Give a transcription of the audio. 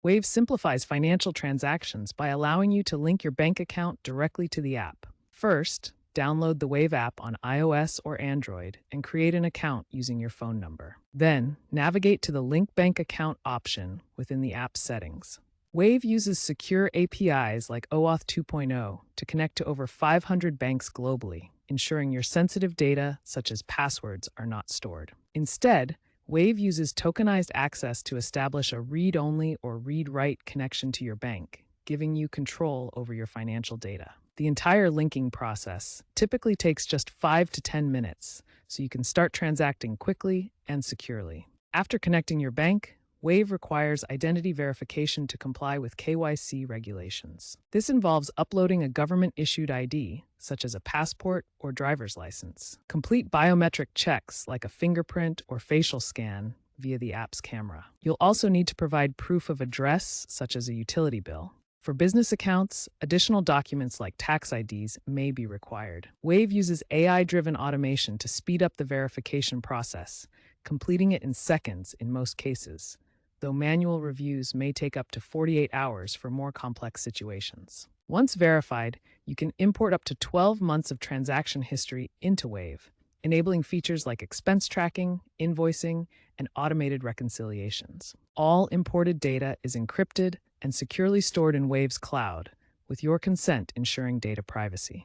Wave simplifies financial transactions by allowing you to link your bank account directly to the app. First, download the Wave app on iOS or Android and create an account using your phone number. Then, navigate to the Link Bank Account option within the app settings. Wave uses secure APIs like OAuth 2.0 to connect to over 500 banks globally, ensuring your sensitive data, such as passwords, are not stored. Instead, Wave uses tokenized access to establish a read-only or read-write connection to your bank, giving you control over your financial data. The entire linking process typically takes just 5 to 10 minutes, so you can start transacting quickly and securely. After connecting your bank, Wave requires identity verification to comply with KYC regulations. This involves uploading a government-issued ID, such as a passport or driver's license. Complete biometric checks like a fingerprint or facial scan via the app's camera. You'll also need to provide proof of address, such as a utility bill. For business accounts, additional documents like tax IDs may be required. Wave uses AI-driven automation to speed up the verification process, completing it in seconds in most cases, though manual reviews may take up to 48 hours for more complex situations. Once verified, you can import up to 12 months of transaction history into Wave, enabling features like expense tracking, invoicing, and automated reconciliations. All imported data is encrypted and securely stored in Wave's cloud, with your consent ensuring data privacy.